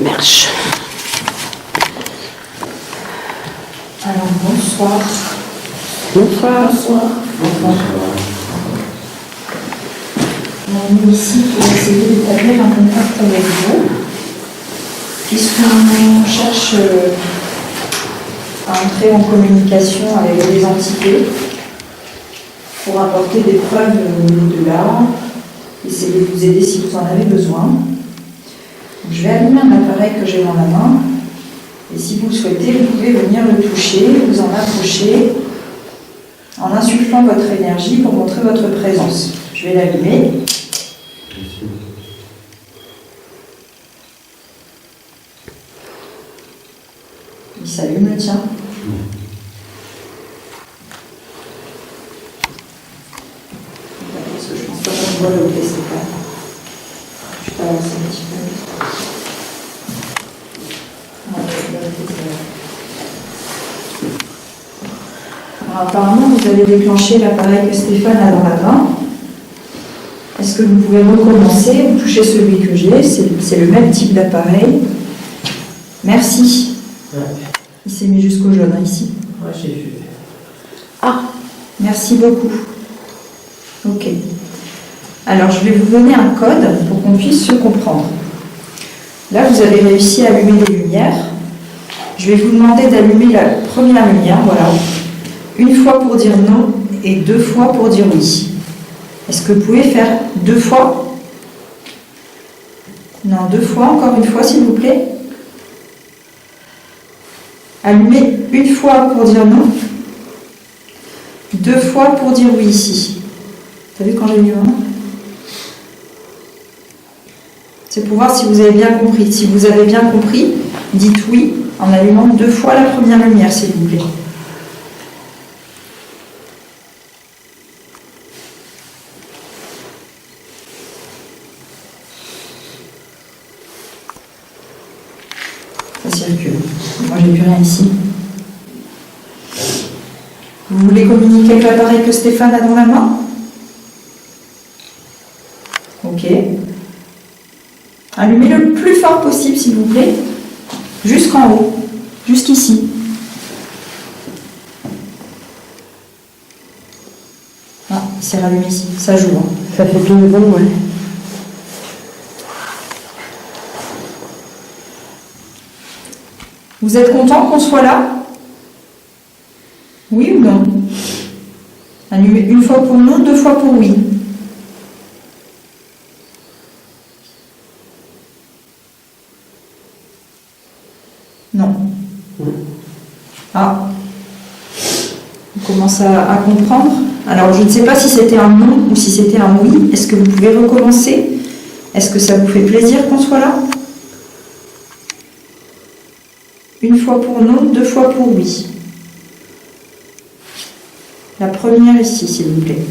Merche. Alors, bonsoir. Bonsoir. Bonsoir. On est ici pour essayer d'établir un contact avec vous, puisqu'on cherche à entrer en communication avec des entités pour apporter des preuves au-delà, essayer de vous aider si vous en avez besoin. Je vais allumer un appareil que j'ai dans la main, et si vous le souhaitez, vous pouvez venir le toucher, vous en approcher, en insufflant votre énergie pour montrer votre présence. Je vais l'allumer. Il s'allume le tien. Parce que je pense pas qu'on voit le tester pas. Je vais avancer un petit peu. Alors, apparemment, vous avez déclenché l'appareil que Stéphane a dans la main. Est-ce que vous pouvez recommencer ou toucher celui que j'ai? C'est le même type d'appareil. Merci. Ouais. Il s'est mis jusqu'au jaune, hein, ici. Ouais, j'ai vu. Ah, merci beaucoup. Ok. Alors, je vais vous donner un code pour qu'on puisse se comprendre. Là, vous avez réussi à allumer les lumières. Je vais vous demander d'allumer la première lumière, voilà. Une fois pour dire non et 2 fois pour dire oui. Est-ce que vous pouvez faire 2 fois? Non, 2 fois, encore une fois, s'il vous plaît. Allumez une fois pour dire non, 2 fois pour dire oui ici. T'as vu quand j'ai mis ma main? C'est pour voir si vous avez bien compris. Si vous avez bien compris, dites oui en allumant 2 fois la première lumière, s'il vous plaît. Ça circule. Moi, j'ai plus rien ici. Vous voulez communiquer avec l'appareil que Stéphane a dans la main? Ok. Allumez le plus fort possible, s'il vous plaît. Jusqu'en haut. Jusqu'ici. Ah, il s'est rallumé ici. Ça joue. Hein. Ça fait 2 secondes, ouais. Vous êtes content qu'on soit là? Oui ou non? Allumez une fois pour non, 2 fois pour oui. Non. Ah. On commence à comprendre. Alors, je ne sais pas si c'était un non ou si c'était un oui. Est-ce que vous pouvez recommencer? Est-ce que ça vous fait plaisir qu'on soit là? Une fois pour non, 2 fois pour oui. La première ici, s'il vous plaît.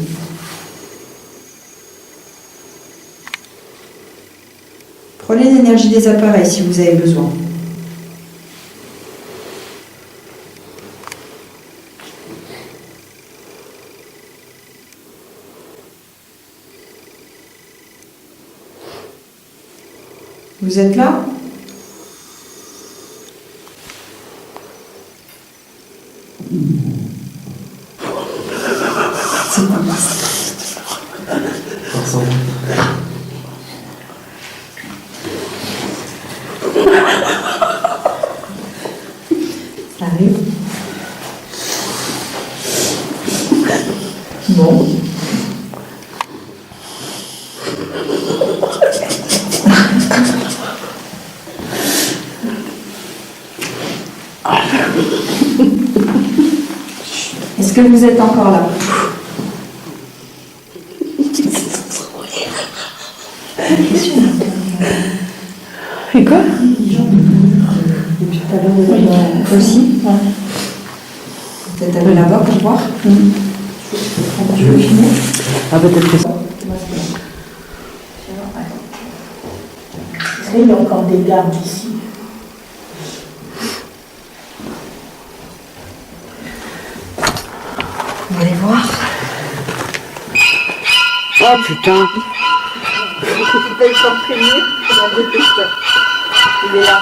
Prenez l'énergie des appareils si vous avez besoin. Vous êtes là? C'est pas mal. Ça arrive. Bon. Est-ce que vous êtes encore là? Et quoi? Depuis tout à l'heure, toi aussi? Vous êtes allé là-bas pour voir? Je veux filmer. Ah, peut-être que ça. Il y a encore des gardes ici. On va aller voir. Oh putain. Tu peux s'entraîner pour un détecteur. Il est là.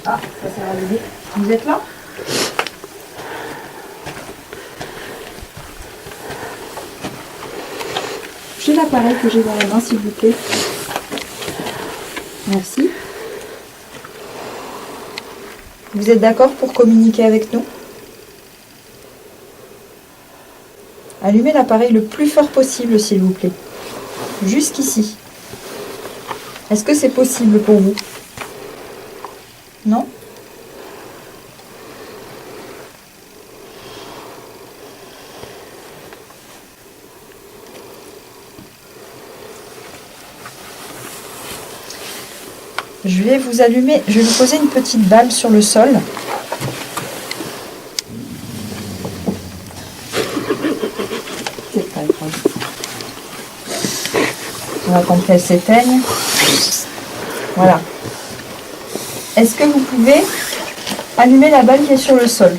Ah, ça s'est rallumé. Vous êtes là? J'ai l'appareil que j'ai dans la main, s'il vous plaît. Merci. Vous êtes d'accord pour communiquer avec nous? Allumez l'appareil le plus fort possible, s'il vous plaît. Jusqu'ici. Est-ce que c'est possible pour vous? Non? Je vais vous allumer, je vais vous poser une petite balle sur le sol. C'est pas grave. On va attendre qu'elle s'éteigne. Voilà. Est-ce que vous pouvez allumer la balle qui est sur le sol?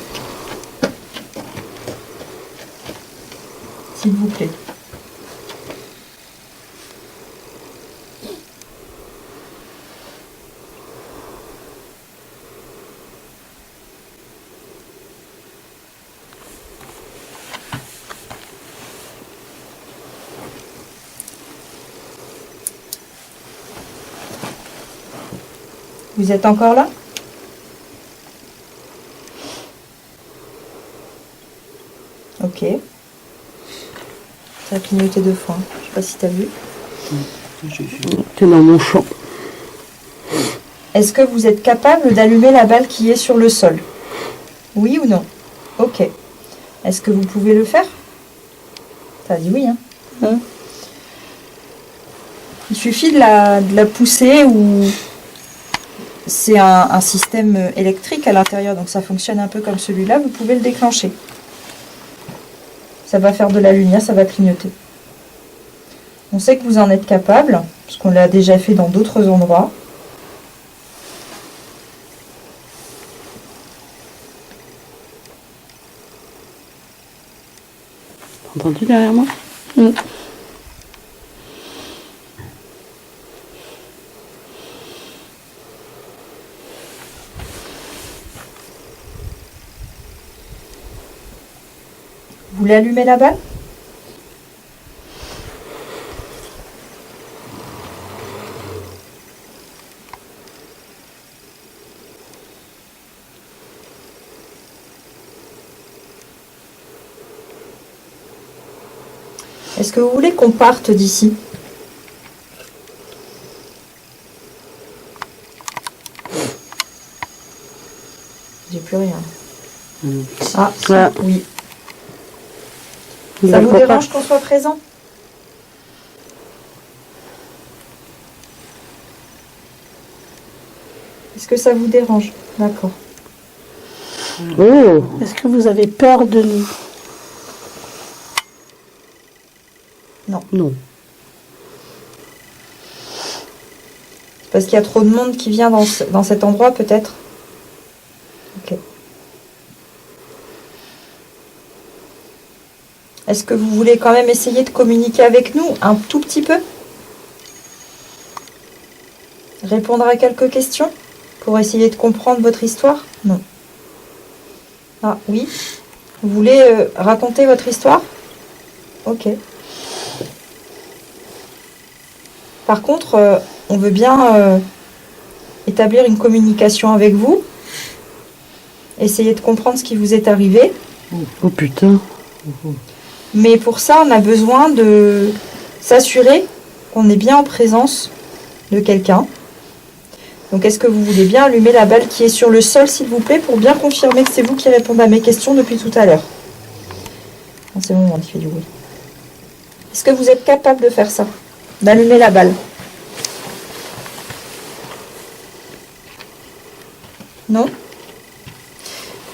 S'il vous plaît. Vous êtes encore là? Ok. Ça a clignoté 2 fois. Je sais pas si tu as vu. T'es dans mon champ. Est-ce que vous êtes capable d'allumer la balle qui est sur le sol? Oui ou non? Ok. Est-ce que vous pouvez le faire? Ça dit oui, hein? Il suffit de la pousser ou... C'est un système électrique à l'intérieur, donc ça fonctionne un peu comme celui-là. Vous pouvez le déclencher. Ça va faire de la lumière, ça va clignoter. On sait que vous en êtes capable, parce qu'on l'a déjà fait dans d'autres endroits. T'as entendu derrière moi? Vous voulez allumer la balle? Est-ce que vous voulez qu'on parte d'ici? J'ai plus rien. Ah, Voilà. oui. Vous Ça avez vous pas dérange qu'on soit présent? Est-ce que ça vous dérange? D'accord. Oh, Est-ce que vous avez peur de nous? Non. non. Parce qu'il y a trop de monde qui vient dans cet endroit, peut-être. Ok. Est-ce que vous voulez quand même essayer de communiquer avec nous un tout petit peu? Répondre à quelques questions pour essayer de comprendre votre histoire? Non. Ah oui. Vous voulez raconter votre histoire? Ok. Par contre, on veut bien établir une communication avec vous. Essayer de comprendre ce qui vous est arrivé. Oh putain. Mais pour ça, on a besoin de s'assurer qu'on est bien en présence de quelqu'un. Donc, est-ce que vous voulez bien allumer la balle qui est sur le sol, s'il vous plaît, pour bien confirmer que c'est vous qui répondez à mes questions depuis tout à l'heure? Non, c'est bon, il fait du bruit. Est-ce que vous êtes capable de faire ça? D'allumer la balle? Non?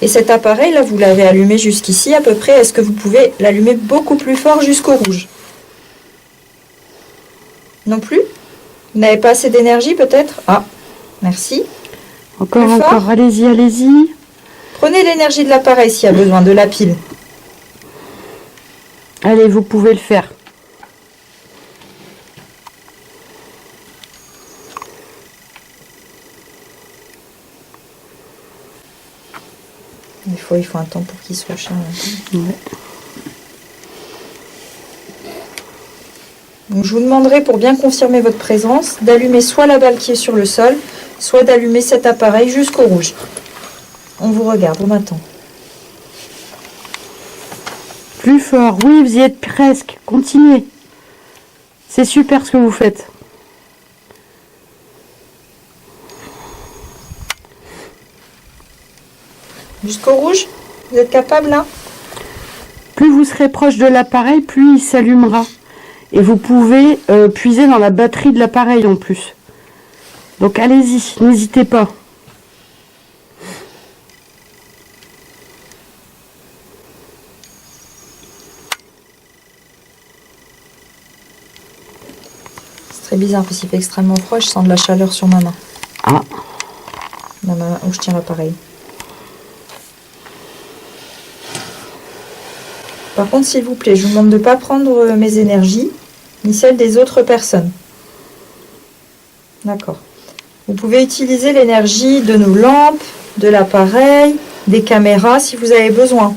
Et cet appareil, là, vous l'avez allumé jusqu'ici à peu près. Est-ce que vous pouvez l'allumer beaucoup plus fort jusqu'au rouge? Non plus? Vous n'avez pas assez d'énergie, peut-être? Ah, merci. Encore, Plus fort? encore, allez-y, allez-y. Prenez l'énergie de l'appareil s'il y a besoin, de la pile. Allez, vous pouvez le faire. Il faut un temps pour qu'il soit chargé. Ouais. Donc, je vous demanderai, pour bien confirmer votre présence, d'allumer soit la balle qui est sur le sol, soit d'allumer cet appareil jusqu'au rouge. On vous regarde, on attend. Plus fort. Oui, vous y êtes presque. Continuez. C'est super ce que vous faites. Jusqu'au rouge? Vous êtes capable, là? Plus vous serez proche de l'appareil, plus il s'allumera. Et vous pouvez puiser dans la batterie de l'appareil en plus. Donc allez-y, n'hésitez pas. C'est très bizarre parce qu'il fait extrêmement froid, je sens de la chaleur sur ma main. Ah, Dans ma main où je tiens l'appareil. Par contre, s'il vous plaît, je vous demande de ne pas prendre mes énergies, ni celles des autres personnes. D'accord. Vous pouvez utiliser l'énergie de nos lampes, de l'appareil, des caméras si vous avez besoin.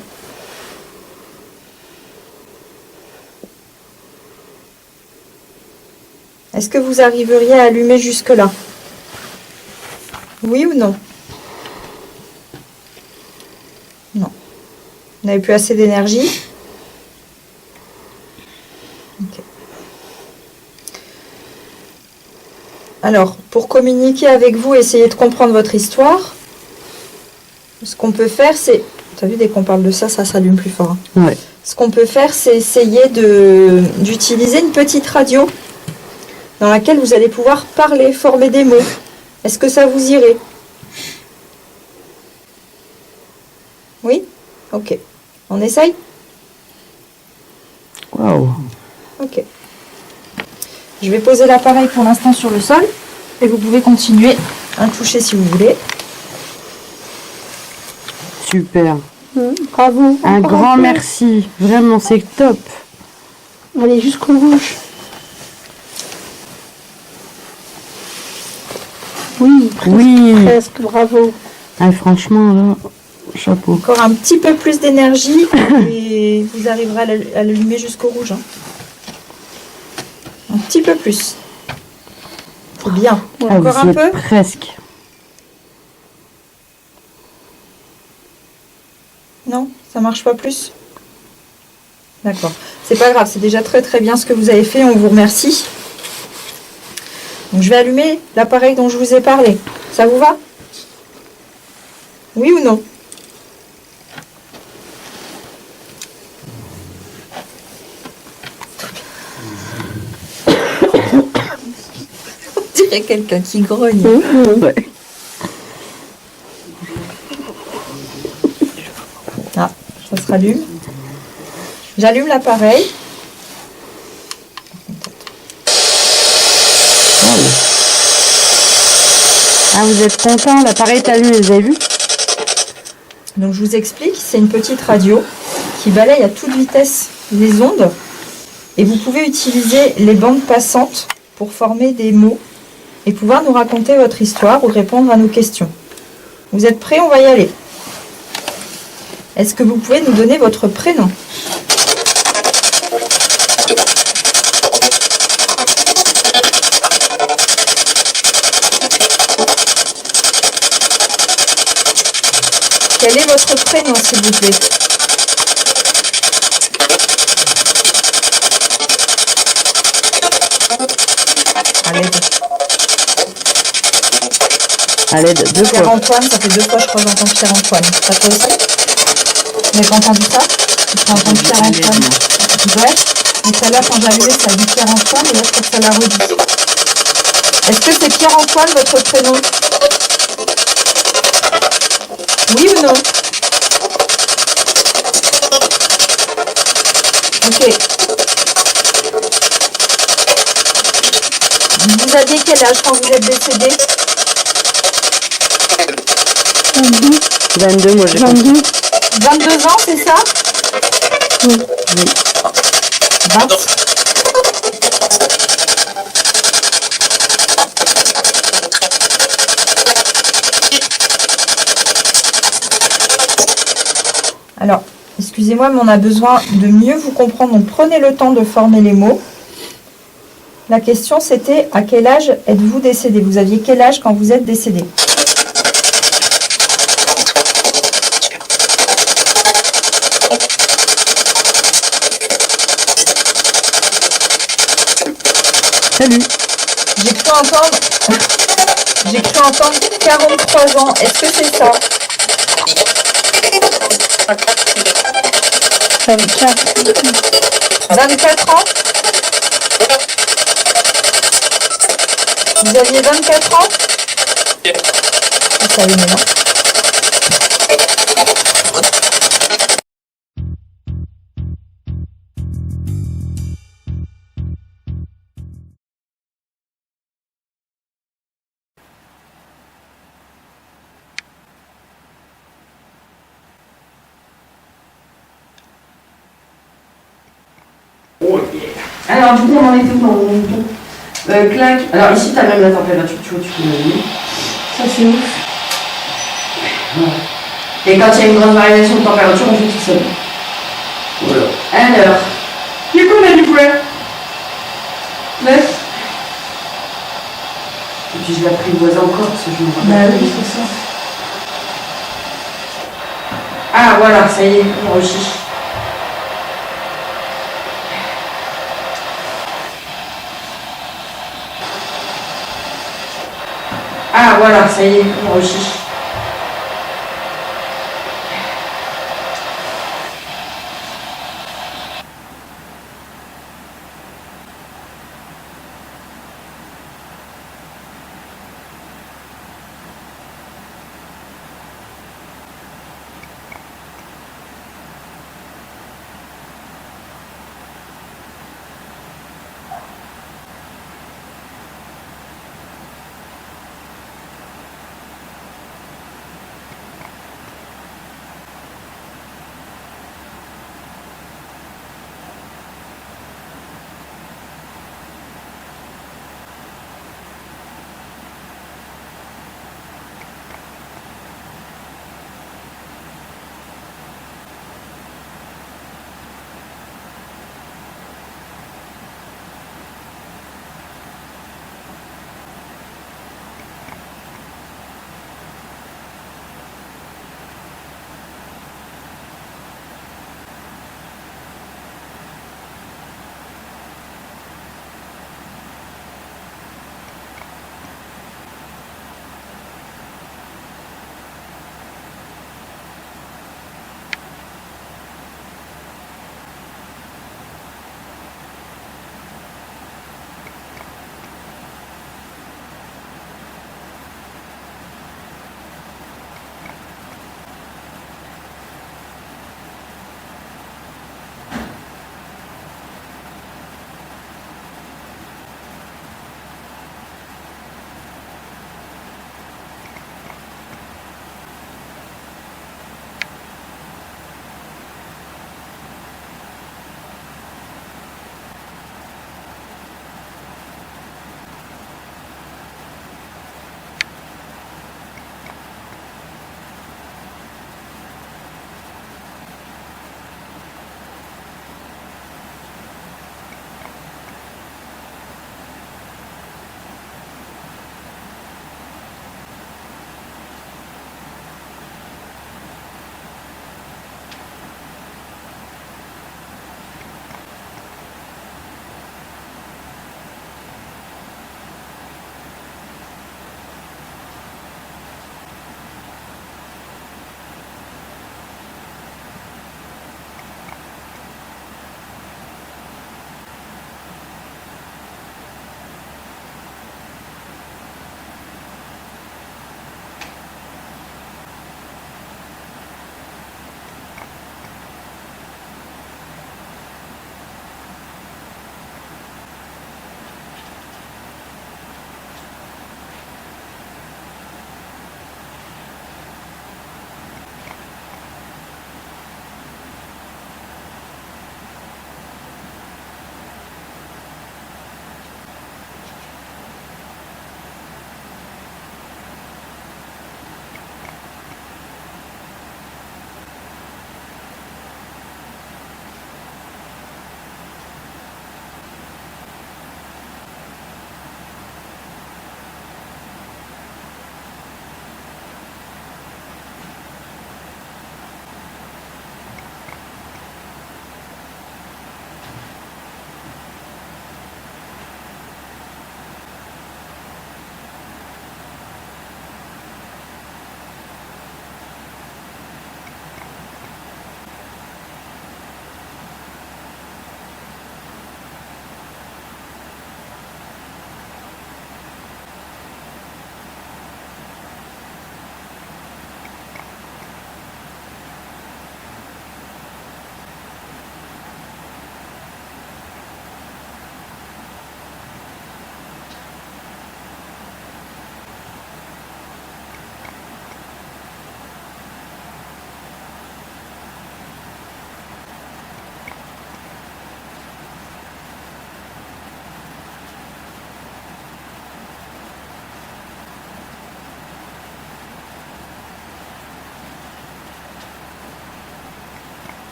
Est-ce que vous arriveriez à allumer jusque-là? Oui ou non? Non. Vous n'avez plus assez d'énergie? Ok. Alors, pour communiquer avec vous, essayer de comprendre votre histoire, ce qu'on peut faire, c'est... Tu as vu, dès qu'on parle de ça, ça s'allume plus fort. Hein. ouais. Ce qu'on peut faire, c'est essayer d'utiliser une petite radio dans laquelle vous allez pouvoir parler, former des mots. Est-ce que ça vous irait? Oui? Ok. On essaye? Waouh. Ok. Je vais poser l'appareil pour l'instant sur le sol et vous pouvez continuer à toucher si vous voulez. Super. Bravo. Un Encore grand peu. merci. Vraiment, c'est top. Allez, jusqu'au rouge. Oui, presque, Oui. presque, bravo. Ah, franchement, là, chapeau. Encore un petit peu plus d'énergie et vous arriverez à l'allumer jusqu'au rouge. Hein. Un petit peu plus. C'est bien. Ah, Encore vous un y êtes peu. presque. Non, ça marche pas plus. D'accord. C'est pas grave, c'est déjà très très bien ce que vous avez fait. On vous remercie. Donc, je vais allumer l'appareil dont je vous ai parlé. Ça vous va? Oui ou non? On dirait quelqu'un qui grogne. Ouais. Ah, ça se rallume. J'allume l'appareil. Ah, vous êtes content, l'appareil est allumé, vous avez vu? Donc je vous explique, c'est une petite radio qui balaye à toute vitesse les ondes et vous pouvez utiliser les bandes passantes pour former des mots et pouvoir nous raconter votre histoire ou répondre à nos questions. Vous êtes prêts? On va y aller. Est-ce que vous pouvez nous donner votre prénom? Quel est votre prénom, s'il vous plaît? À l'aide. À l'aide, deux fois. Pierre-Antoine, ça fait 2 fois, je crois, que j'entends Pierre-Antoine. Ça toi aussi? Vous n'avez pas entendu ça? Tu entends Pierre-Antoine? Ouais. Mais celle-là, quand j'arrivais, ça a dit Pierre-Antoine, et là, je crois que ça l'a redit. Est-ce que c'est Pierre-Antoine, votre prénom? Oui ou non? Ok. Vous aviez quel âge quand vous êtes décédé? 22. 22, moi j'ai compris. 22. 22 ans, c'est ça? Oui. 20. Alors, excusez-moi, mais on a besoin de mieux vous comprendre. Donc, prenez le temps de former les mots. La question, c'était à quel âge êtes-vous décédé? Vous aviez quel âge quand vous êtes décédé? Salut. J'ai cru entendre 43 ans. Est-ce que c'est ça? 24. 24 ans? Vous aviez 24 ans? Ça y est, maintenant. Alors, du coup, on en était où dans mon bouton? Clac. Alors, ici, tu as même la température, tu vois, tu peux l'allumer. Ça, c'est ouf. Ouais. Et quand il y a une grande variation de température, on fait tout seul. Voilà. Alors, il y a combien du poulet? 9. Et puis, je l'apprivoise encore, parce que je me rappelle. Bah oui, c'est ça. Ah, voilà, ça y est, on réussit. Ah voilà, ça y est, on réussit.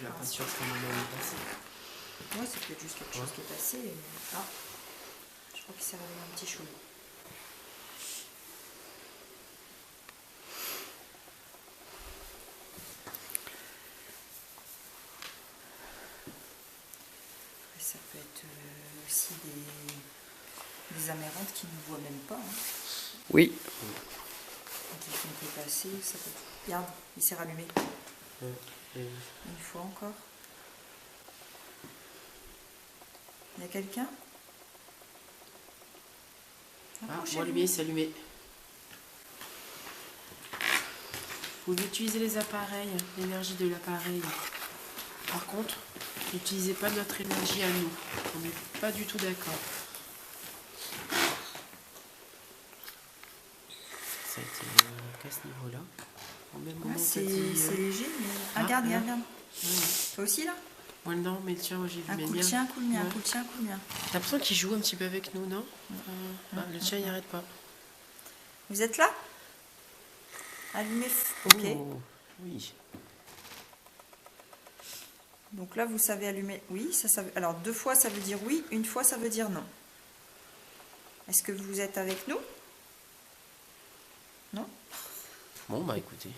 que la peinture serait normalement passée. Ouais, c'est peut-être juste quelque chose qui est passé. Ah, je crois qu'il s'est réveillé un petit chaud. Ça peut être aussi des amérantes qui ne voient même pas. Hein. Oui. Quand ils font que passer, ça peut... Regarde, il s'est rallumé. Une fois encore. Il y a quelqu'un? Moi, lui, il s'est allumé. Vous utilisez les appareils, l'énergie de l'appareil. Par contre, n'utilisez pas notre énergie à nous. On n'est pas du tout d'accord. Ça a été qu'à ce niveau-là. Au même moment, C'est t'as dit, léger, mais... Ah, regarde, là. regarde. Ouais. Toi aussi, là? Moi, non, mais le tien, j'ai vu Un mes coup de miens. tien, un coup de mien, un Ouais. coup de tien, un coup de mien. T'as l'impression qu'il joue un petit peu avec nous, non? Le tien, il n'arrête pas. Vous êtes là? Allumez. Ok. Oh, oui. Donc là, vous savez allumer. Oui, ça veut... Alors, 2 fois, ça veut dire oui. 1 fois, ça veut dire non. Est-ce que vous êtes avec nous? Non? Bon, bah écoutez.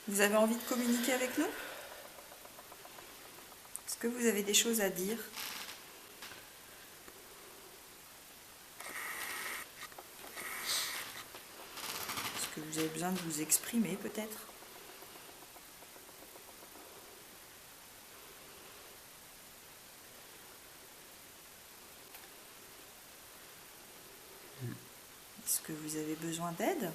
Vous avez envie de communiquer avec nous? Est-ce que vous avez des choses à dire? Est-ce que vous avez besoin de vous exprimer peut-être? Est-ce que vous avez besoin d'aide?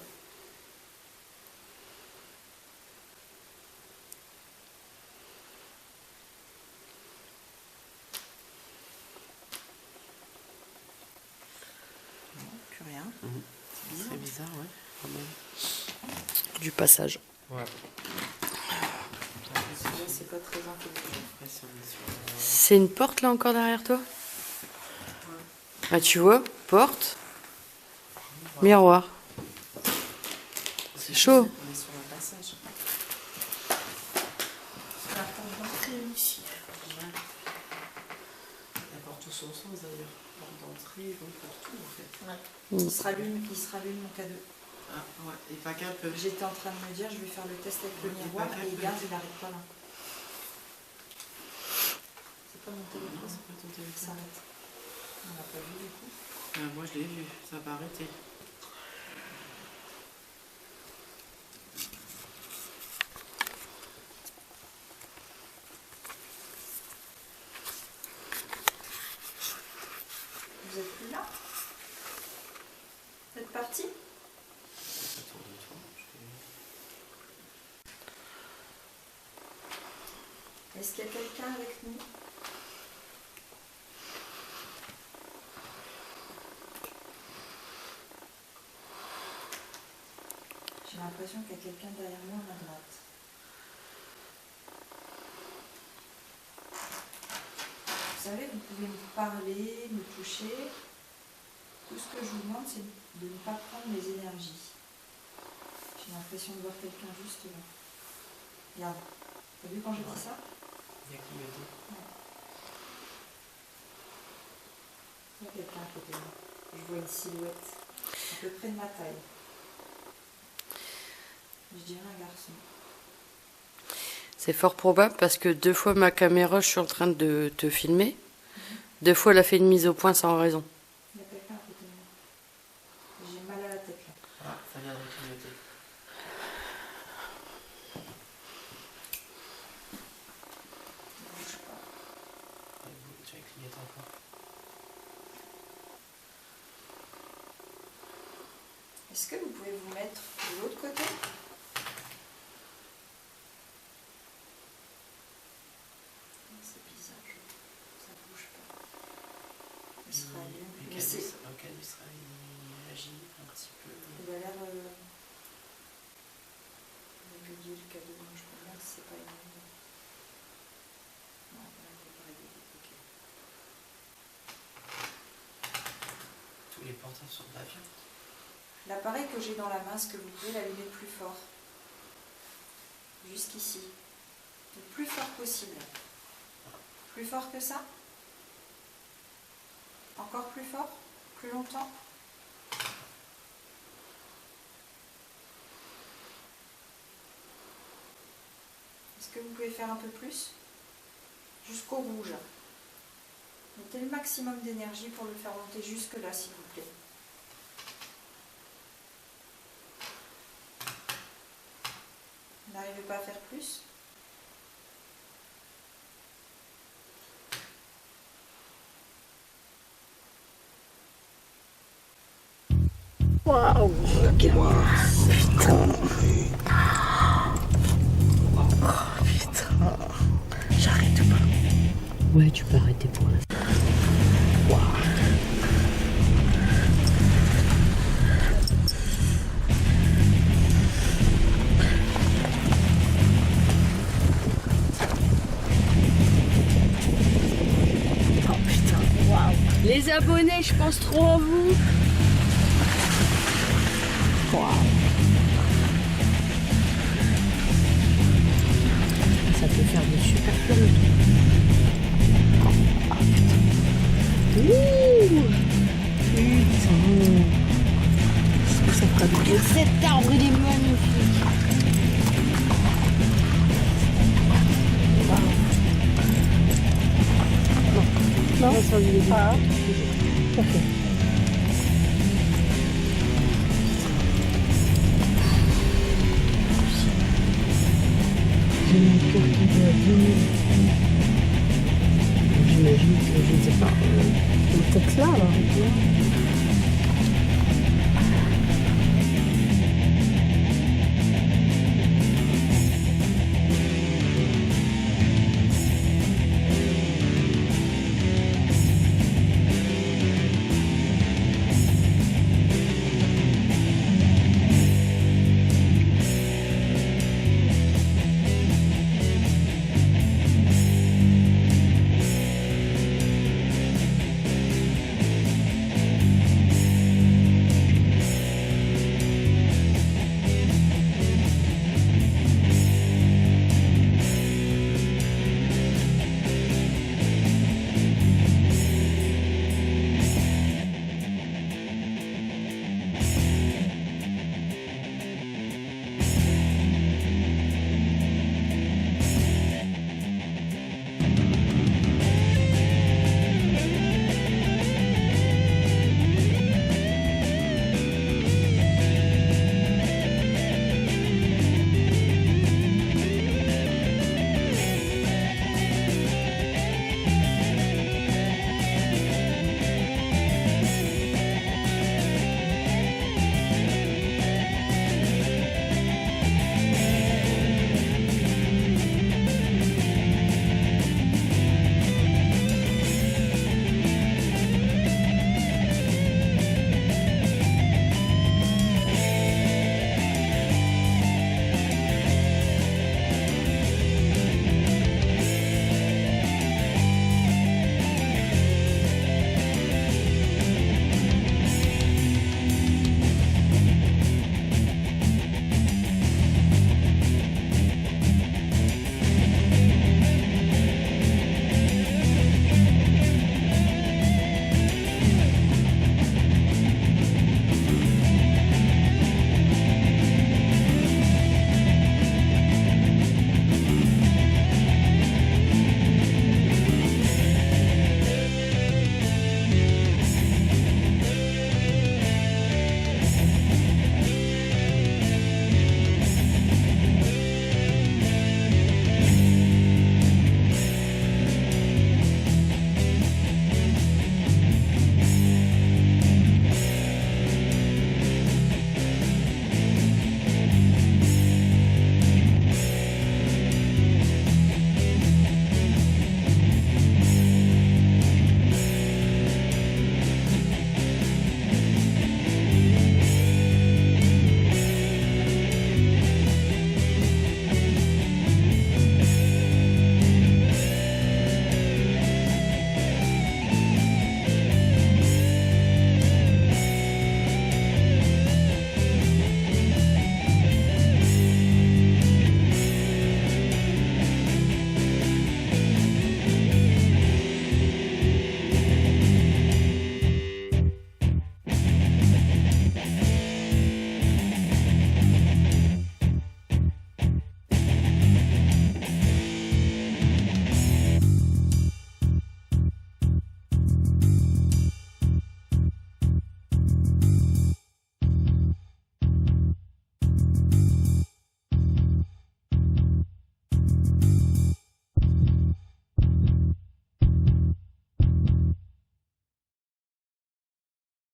Non, plus rien. C'est bizarre, ouais. Quand même. Du passage. Ouais. C'est pas très intelligent. C'est une porte là encore derrière toi? Ah, tu vois, porte, miroir. C'est chaud. On est sur un passage. La porte d'entrée ici. Ouais. La porte tout son sens d'ailleurs. Porte d'entrée, donc pour tout en fait. Il se rallume mon cadeau. Ah ouais, et pas qu'un peu. J'étais en train de me dire, je vais faire le test avec le Ouais, miroir pas et qu'un regarde, peu. il n'arrête pas là. C'est pas mon Non, téléphone, c'est pas ton ça téléphone. s'arrête. On n'a pas vu du coup. Moi je l'ai vu, ça va arrêter. Vous êtes plus là? Vous êtes parti? Autour de toi, Est-ce qu'il y a quelqu'un avec nous? J'ai l'impression qu'il y a quelqu'un derrière moi à ma droite. Vous savez, vous pouvez me parler, me toucher. Tout ce que je vous demande, c'est de ne pas prendre mes énergies. J'ai l'impression de voir quelqu'un juste là. Regarde. T'as vu quand j'ai dit ça? il y a clignoté. Il y a quelqu'un à côté de moi. Je vois une silhouette à peu près de ma taille. Je dirais un garçon. C'est fort probable parce que 2 fois ma caméra, je suis en train de te filmer. 2 fois, elle a fait une mise au point sans raison. Il y a quelqu'un à côté de moi. J'ai mal à la tête là. Ah, ça vient de clignoter. Ne bouge pas. Tu vas clignoter encore. Est-ce que vous pouvez vous mettre de l'autre côté? C'est bizarre, ça bouge pas. Il se rallume. Le Mais c'est... cadeau sera agit un petit peu. Il a l'air... régulier le cadeau, donc je me demande si c'est pas une... Non, là, il est pas régulier. Ok. Tous les portables sont d'avion. L'appareil que j'ai dans la main, est-ce que vous pouvez l'allumer plus fort? jusqu'ici, le plus fort possible. Plus fort que ça? Encore plus fort? Plus longtemps? Est-ce que vous pouvez faire un peu plus? Jusqu'au rouge. Mettez le maximum d'énergie pour le faire monter jusque là, s'il vous plaît. Vous n'arrivez pas à faire plus? Waouh, J'arrête pas. Ouais, tu peux arrêter pour l'instant. oh putain, waouh. Les abonnés, je pense trop à vous. Ça peut faire de super plombs. Ouh, putain. Ça fera du bien. Cet arbre, il est magnifique. Non, ça lui est bien. Ok. J'ai mon cœur qui bat à 2000.